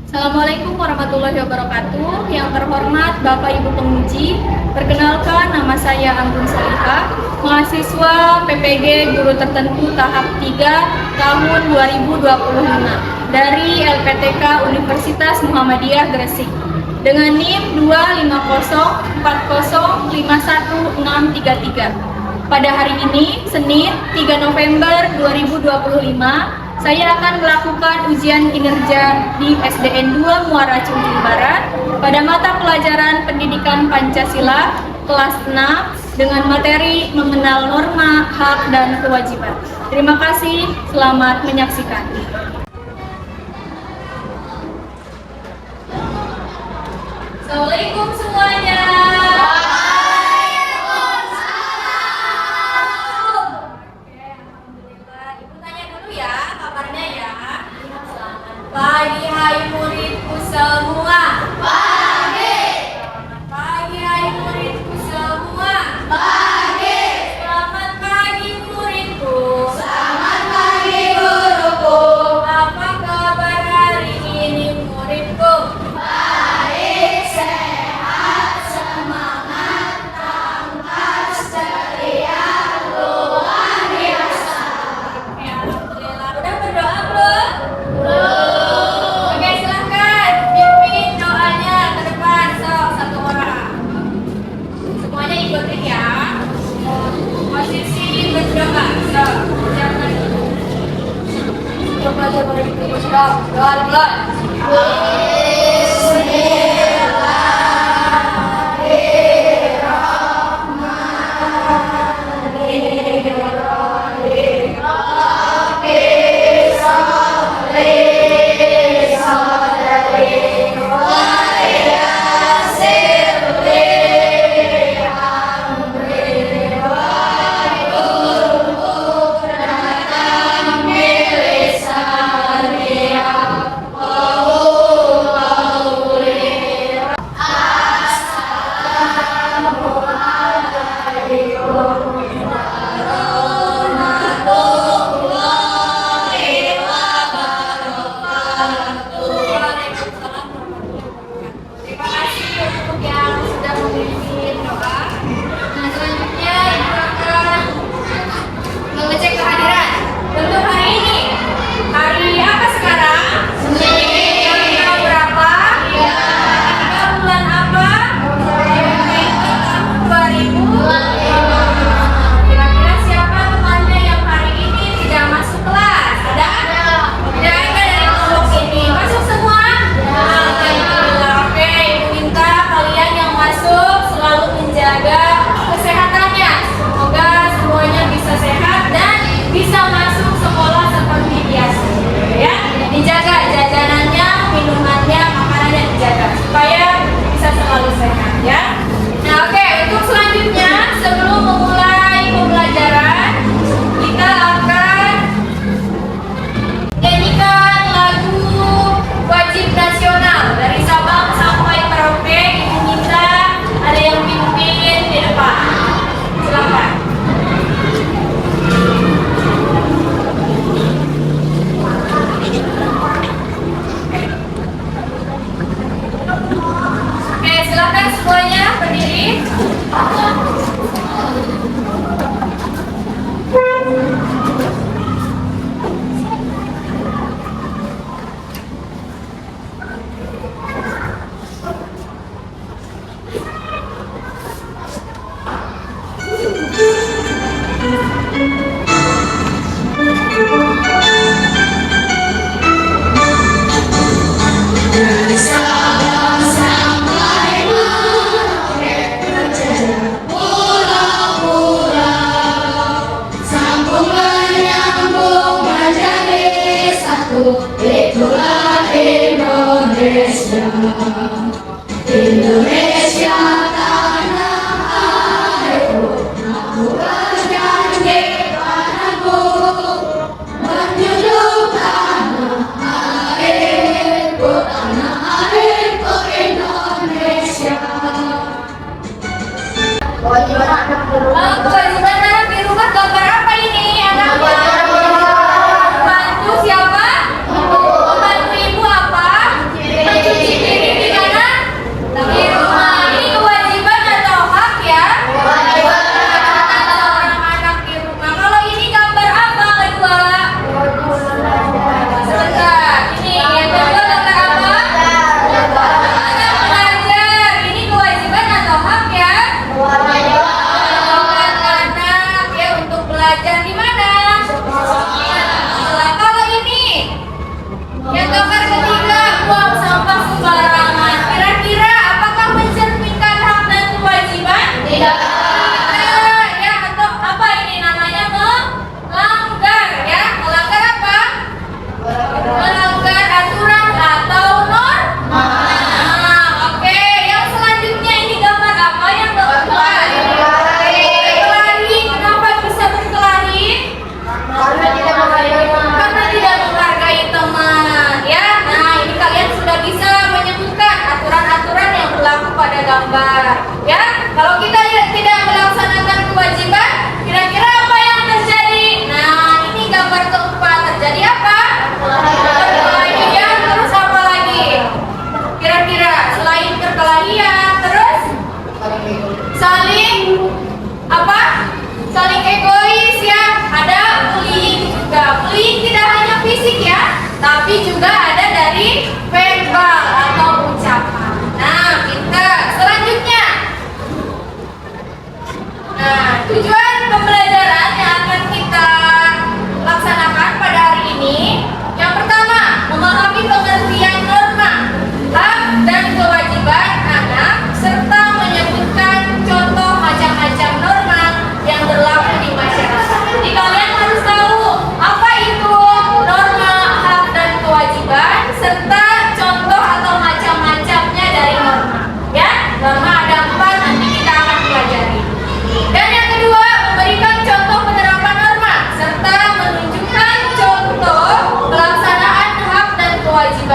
Assalamualaikum warahmatullahi wabarakatuh. Yang terhormat Bapak Ibu Penguji, perkenalkan nama saya Anggun Salihah, mahasiswa PPG Guru Tertentu tahap 3 tahun 2025 dari LPTK Universitas Muhammadiyah Gresik dengan NIM 250405163. Pada hari ini, Senin 3 November 2025, saya akan melakukan ujian kinerja di SDN 2 Muara Cianjur Barat pada mata pelajaran Pendidikan Pancasila kelas 6 dengan materi mengenal norma, hak, dan kewajiban. Terima kasih, selamat menyaksikan. Assalamualaikum semuanya. Pagi hai muridku semua. Pagi. Selamat pagi hai muridku semua. Pagi. Selamat pagi muridku. Selamat pagi guruku. Apa kabar hari ini muridku? Baik, sehat, semangat, tampak ceria, luar biasa. Ya, alhamdulillah. Udah berdoa belum? Belum. Itulah Indonesia, Indonesia tanah airku. Aku berjanji padamu menjunjung tanah airku Indonesia. Kewajiban anak di rumah gambar apa ini anaknya? Bantu siapa? Bantu ibu apa?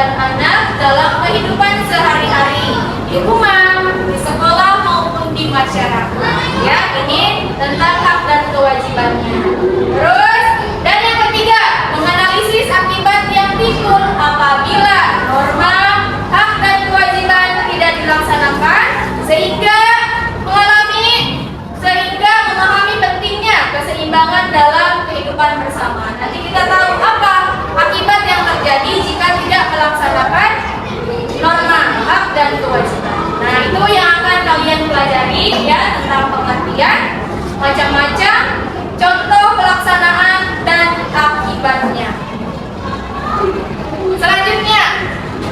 kewajiban anak dalam kehidupan sehari-hari di rumah, di sekolah maupun di masyarakat. Ya, ini tentang hak dan kewajibannya. Terus, dan yang ketiga, menganalisis akibat yang timbul apabila norma, hak dan kewajiban tidak dilaksanakan sehingga memahami pentingnya keseimbangan dalam kehidupan bersama. Nanti kita tahu apa akibat yang terjadi jika tidak melaksanakan norma, hak dan kewajiban. Nah, itu yang akan kalian pelajari ya, tentang pengertian, macam-macam, contoh pelaksanaan dan akibatnya. Selanjutnya,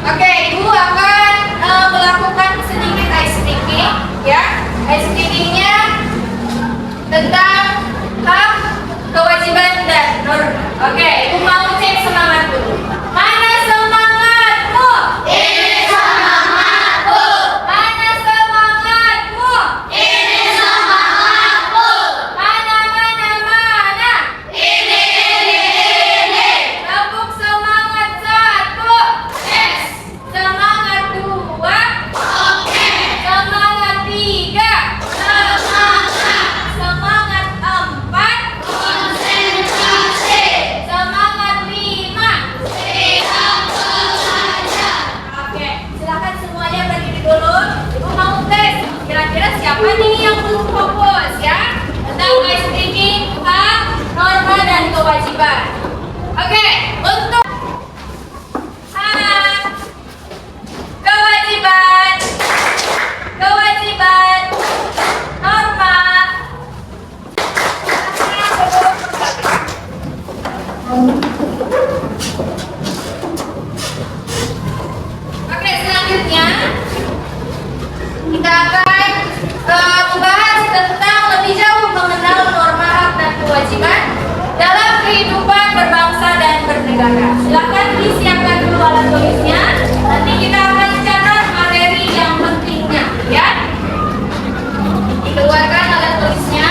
oke, Ibu akan melakukan sedikit ice breaking ya. Ice breakingnya tentang hak, kewajiban dan norma. Oke, Ibu mau cek semangat dulu. Mana semangatmu? Ini semangatku. Mana semangatmu? Ini semangatku. Mana? Ini. Tepuk semangat satu. Yes. Semangat dua. Oke. Semangat tiga. Semangat. Semangat empat. Konsentrasi. Semangat lima. Siap belajar. Oke, silakan semuanya berdiri dulu. Ibu mau tes. Kira-kira siapa nih yang belum fokus ya? Tentang ice breaking, hak, norma dan kewajiban. Oke, untuk hak, kewajiban, norma. Oke, selanjutnya kita akan membahas tentang lebih jauh mengenal norma, hak dan kewajiban dalam kehidupan berbangsa dan bernegara. Silakan disiapkan dulu alat tulisnya. Nanti kita akan catat materi yang pentingnya, ya. Dikeluarkan alat tulisnya.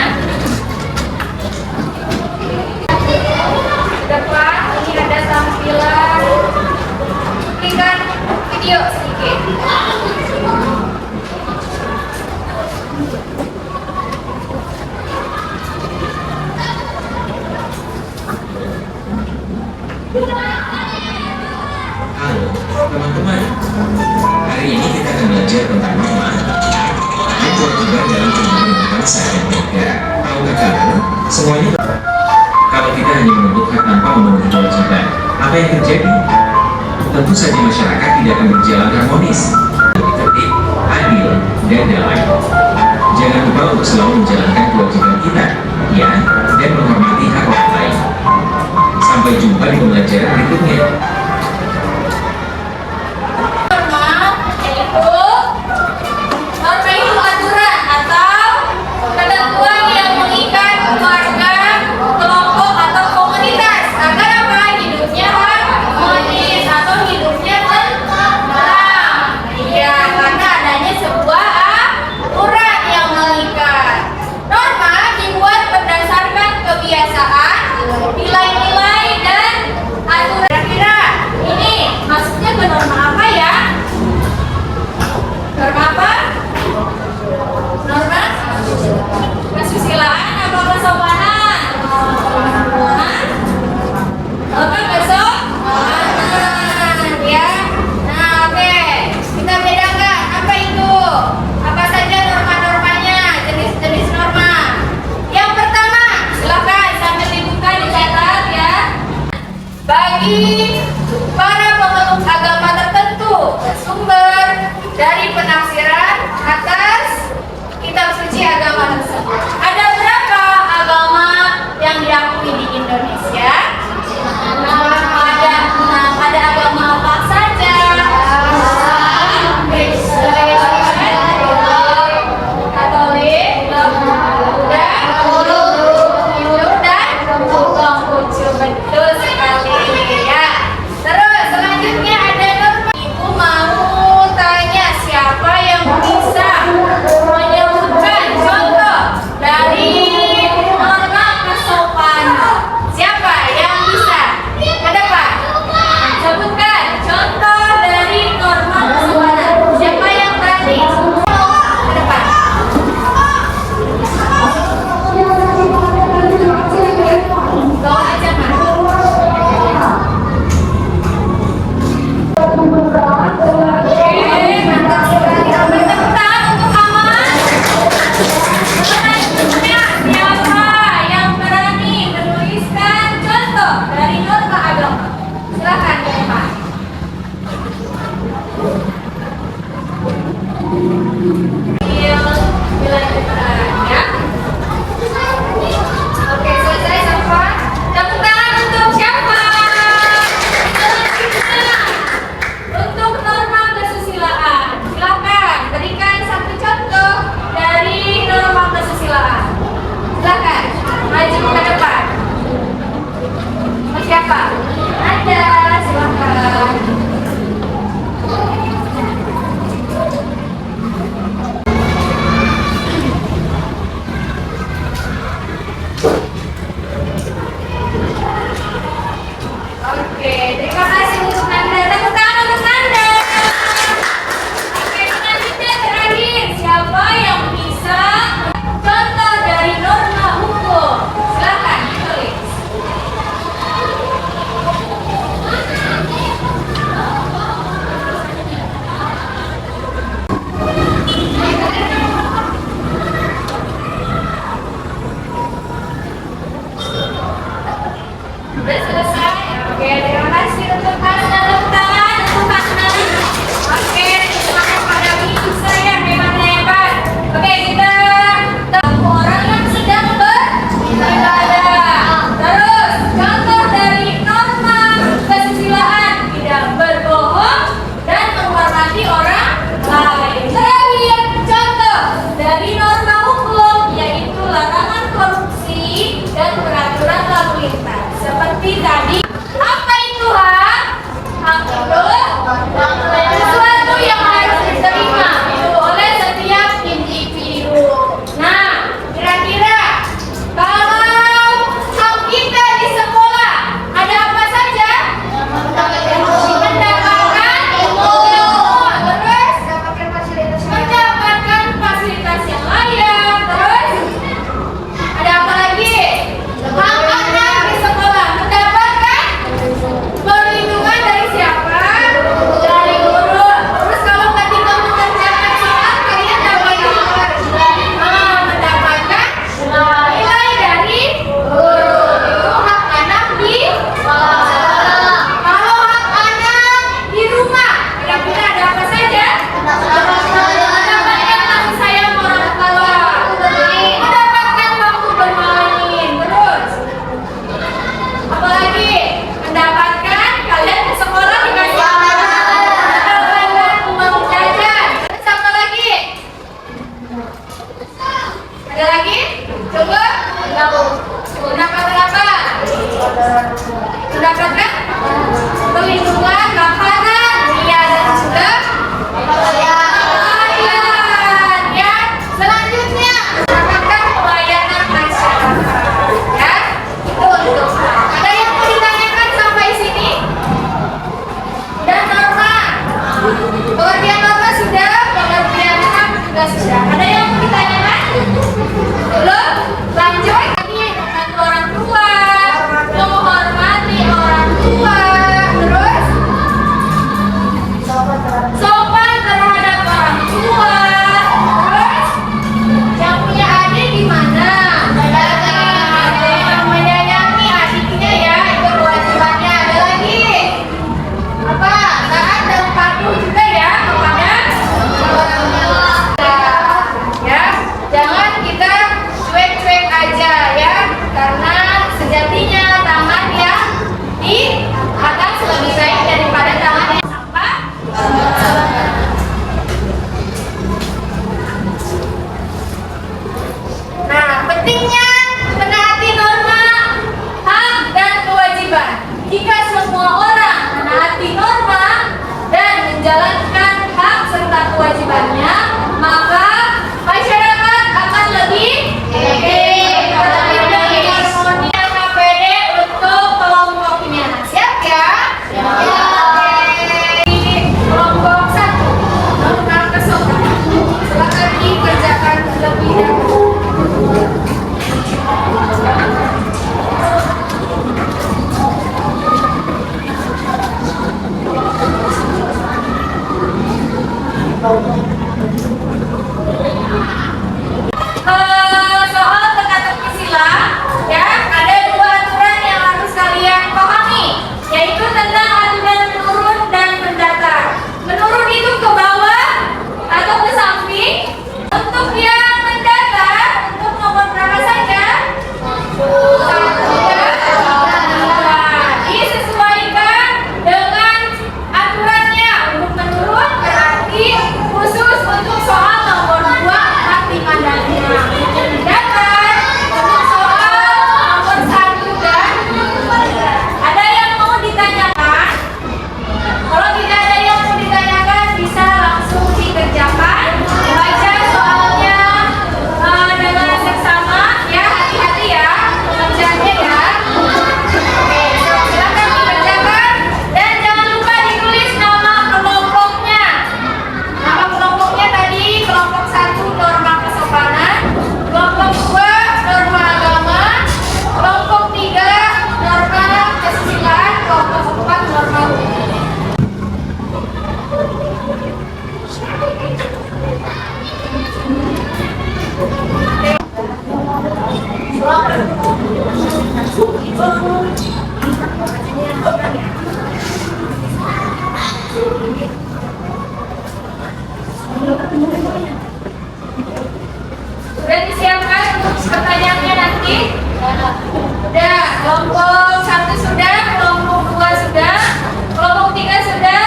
Depan ini ada tampilan. Berikan video sedikit. Halo teman-teman, hari ini kita akan belajar tentang norma dan kewajiban dalam kehidupan berbangsa dan bernegara. Tahukah kalian, semuanya kalau kita hanya menuntut hak tanpa memenuhi kewajiban, apa yang terjadi? Tentu saja masyarakat tidak akan berjalan harmonis, lebih tertib, adil, dan damai. Jangan lupa untuk selalu menjalankan kewajiban kita, ya, dan menghormati hak orang lain. Sampai jumpa di pembelajaran berikutnya. Norma itu aturan atau ketentuan yang mengikat keluarga, kelompok atau komunitas agar apa? Hidupnya harmonis atau hidupnya tentram. Iya, karena adanya sebuah aturan yang mengikat. Norma dibuat berdasarkan kebiasaan, nilai-nilai dan aturan. Kira-kira juga sudah. Ada yang mau ditanyakan? Belum? Lanjut. Ini membantu orang tua, menghormati orang tua, terus sopan terhadap orang tua, terus yang punya adik gimana? Menyayangi adiknya ya, itu kewajibannya. Ada lagi apa? Taat dan patuh juga ya kepada orang tua. Ya, jangan kita cuek-cuek aja ya, karena sejatinya tangan yang di atas lebih baik daripada tangan yang sampah. Nah, pentingnya menaati norma, hak dan kewajiban. Jika semua orang menaati norma dan menjalankan hak serta kewajibannya, maka masyarakat akan lebih tertib dan harmoni. KPD untuk kelompoknya. Siap ya? Oke. Kelompok 1, norma kesopanan. Silakan dikerjakan terlebih dahulu. Soal teka-teki sila, ya, ada 2 aturan yang harus kalian pahami, yaitu tentang aturan menurun dan mendatar. Menurun itu ke bawah atau ke samping. Untuk yang mendatar, untuk nomor berapa saja? 1 ya. Nah, disesuaikan dengan aturannya. Untuk menurun berarti khusus untuk soal nomor 2 arti mandangnya. Mendatar untuk soal nomor 1 dan ada yang mau ditanyakan? Kalau tidak ada yang mau ditanyakan, bisa langsung dikerjakan. Baca soalnya dengan seksama ya, hati-hati ya pengerjaannya ya. Oke, silakan dikerjakan dan jangan lupa ditulis nama kelompoknya. Nama kelompoknya tadi kelompok 1 norma kesopanan, kelompok 2 norma agama, kelompok 3 norma kesusilaan, kelompok 4 norma hukum. Sudah disiapkan untuk pertanyaannya nanti? Sudah. Kelompok 1 sudah, kelompok 2 sudah, kelompok 3 sudah,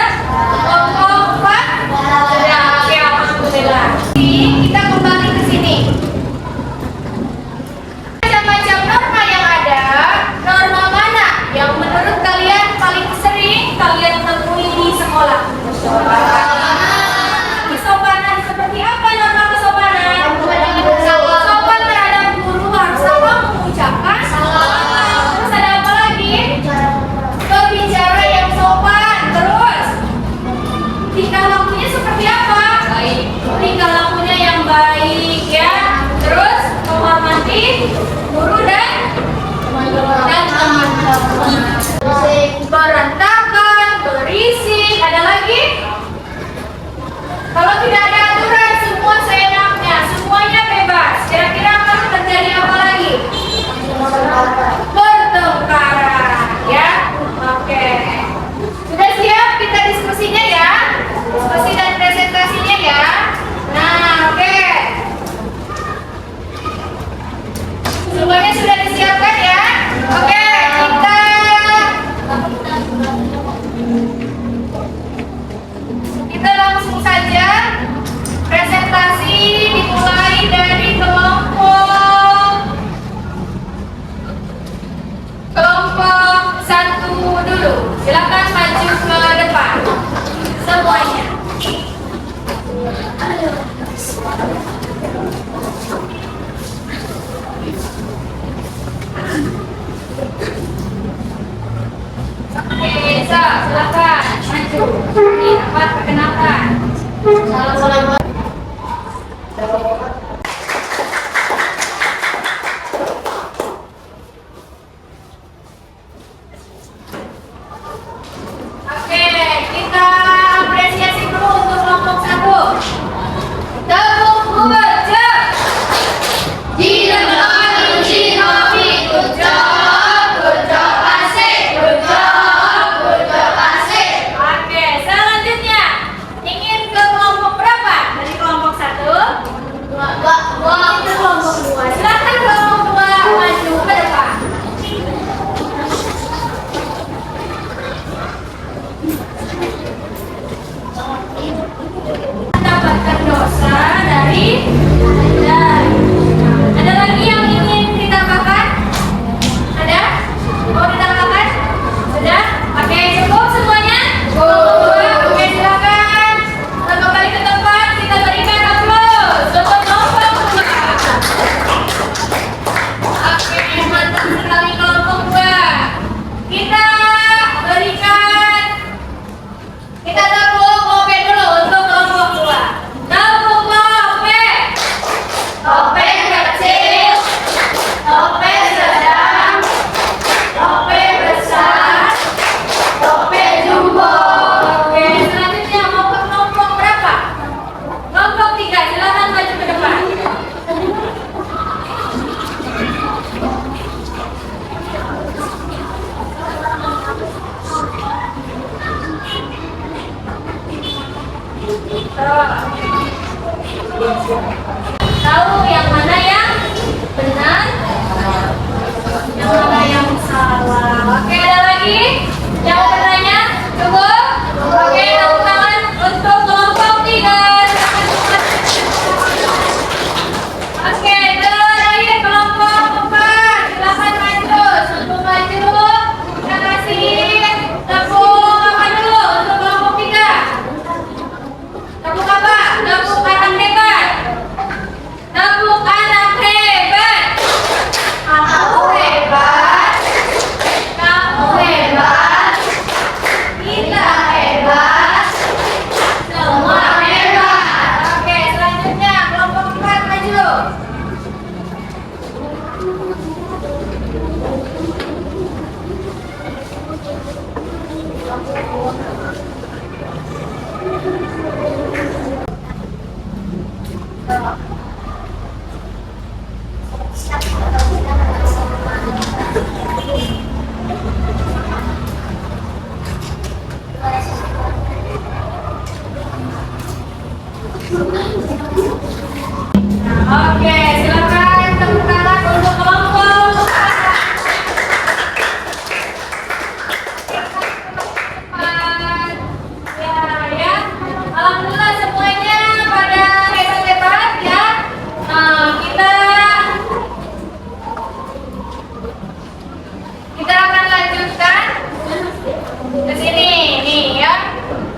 kelompok 4 sudah. Oke, alhamdulillah. Kita kembali ke sini. Macam-macam norma yang ada, norma mana yang menurut kalian paling sering kalian temui di sekolah? Kesopanan seperti apa norma kesopanan? Sopan terhadap guru, harus apa mengucapkan salam. Terus ada apa lagi? Berbicara yang sopan. Terus tingkah lakunya seperti apa? Baik. Tingkah lakunya yang baik ya. Terus menghormati guru dan teman-teman. Berantakan, berisik, ada lagi? Kalau tidak ada aturan, semua seenaknya, semuanya bebas. Kira-kira akan terjadi apa lagi? Pertengkaran, ya. Oke. Sudah siap kita diskusinya ya? Diskusi dan presentasinya ya. Nah, oke. Semuanya sudah disiapkan ya? Oke, kita langsung saja presentasi, dimulai dari kelompok 1 dulu. Silakan maju ke depan semuanya. Oke, silakan maju. Ini tempat perkenalkan. Assalamualaikum. Mendapatkan dosa dari dan. Ada lagi yang ingin ditambahkan? Ada? Mau ditambahkan? Sudah? Oke, cukup semuanya? Cukup. Oke, silakan. Kita kembali ke tempat, kita berikan aplaus untuk kelompok 2. Oke, mantap sekali kelompok 2. Kita berikan, kita tepuk kopi dulu untuk kelompok 2. Tepuk kopi. Kopi kecil, kopi sedang, kopi besar, kopi jumbo. Oke, selanjutnya mau ke kelompok berapa? Kelompok 3, silakan maju ke depan. Tahu yang mana yang benar, yang mana yang salah. Oke, ada lagi yang mau bertanya? Cukup? Oke, tepuk tangan untuk kelompok 3. Oke, terakhir kelompok 4. Silakan maju. Untuk maju, kita kasih tepuk apa dulu untuk kelompok 3. Tepuk apa? Tepuk anak hebat. Tepuk anak hebat. Aku hebat. Kamu hebat. Kita hebat. Semua hebat. Oke, selanjutnya kelompok 4 maju. Oke, silakan tepuk tangan untuk kelompok 4. Ya. Alhamdulillah semuanya pada hebat-hebat ya. Kita akan lanjutkan ke sini nih ya.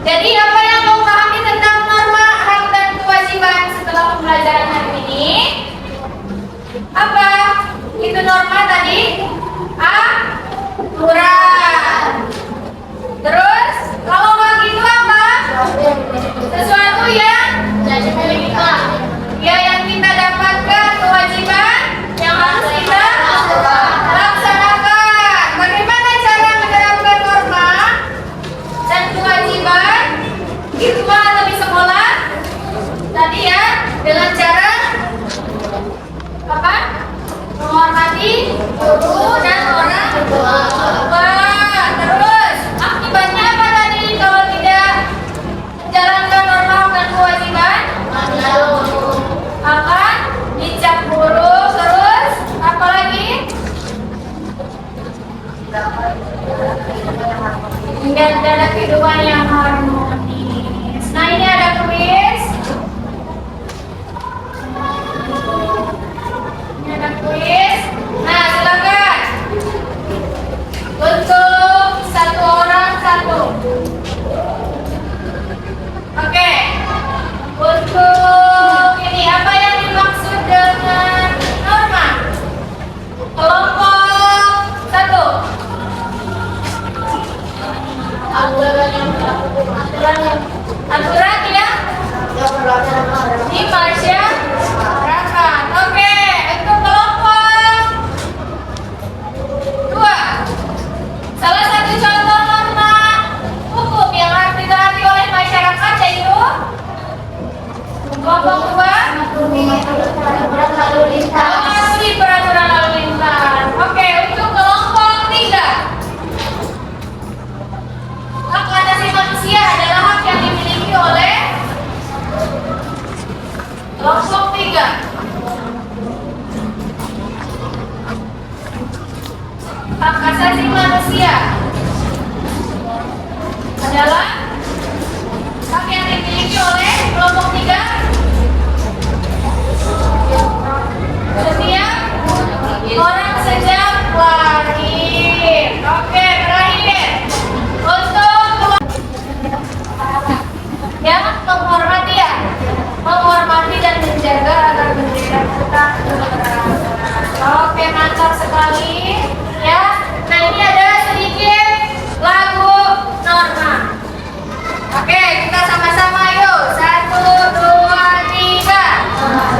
Jadi apa yang mau pahami tentang norma, hak dan kewajiban setelah pembelajaran hari ini? Apa? Itu norma tadi? Aturan. Terus kalau hak itu apa? Sesuatu yang yang kita dapatkan, kewajiban yang harus kita laksanakan. Bagaimana cara menerapkan norma dan kewajiban? Di rumah atau di sekolah? Tadi ya, dengan cara apa? Menghormati guru dan orang tua. Terus akibatnya apa tadi kalau tidak menjalankan norma dan kewajiban? Akan dicap guru. Terus apa lagi? Dan ada kehidupan yang harmonis. Nah, ini ada kuis. Ini ada kuis. Nah, silakan. Untuk satu orang satu. Oke. Untuk ini apa yang dimaksud dengan norma? Kelompok 1. Aturan yang Oke, mantap sekali. Ya, nah ini ada sedikit lagu Norma. Oke, kita sama-sama yuk. 1, 2, 3.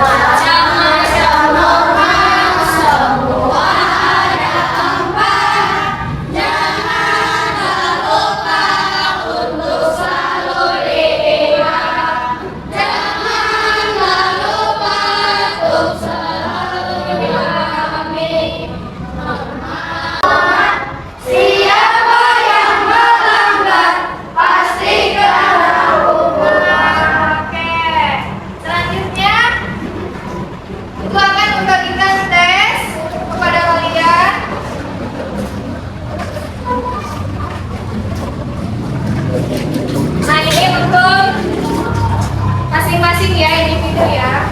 Macam-macam Norma, semua ada tempat. Janganlah lupa untuk selalu diingat. Janganlah lupa untuk selalu dipahami. Siapa yang melanggar pasti kena hukuman. Oke, selanjutnya itu akan membagikan tes kepada kalian. Nah ini untuk masing-masing ya, individu ya.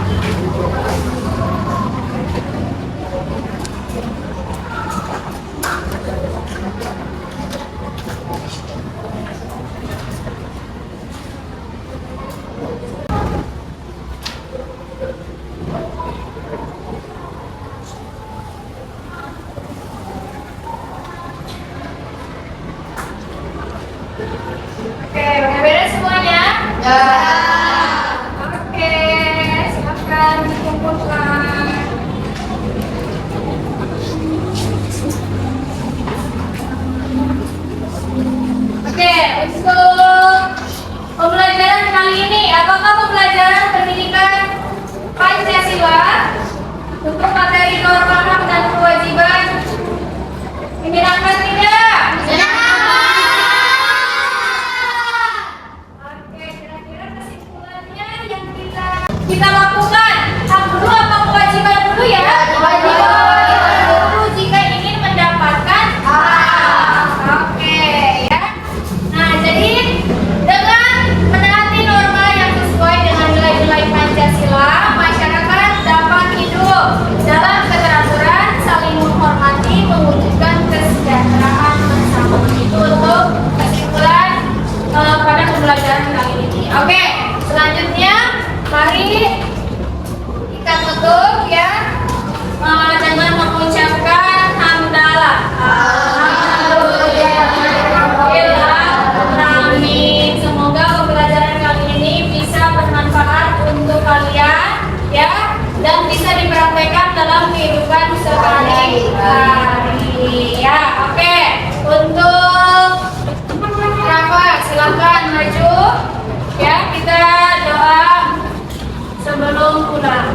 Oke, udah beres semuanya? Ya. Oke, silakan dikumpulkan. Oke, untuk pembelajaran kali ini, apakah pembelajaran pendidikan Pancasila untuk materi norma hak dan kewajiban menyenangkan tidak? Oke, kira-kira kesimpulannya yang kita lakukan hak dulu apa kewajiban dulu ya? Kewajiban dulu jika ingin mendapatkan hak. Oke ya. Nah jadi dengan menaati norma yang sesuai dengan nilai-nilai Pancasila, masyarakat dapat hidup dalam keteraturan, saling menghormati, mewujudkan kesejahteraan bersama. Itu untuk kesimpulan pada pembelajaran kali ini. Oke, selanjutnya mari kita tutup ya dengan mengucapkan hamdalah. Amin. Semoga pembelajaran kali ini bisa bermanfaat untuk kalian ya dan bisa dipraktekkan dalam kehidupan sehari-hari ya. Oke, untuk Rafa silakan maju ya, kita doa sebelum pulang.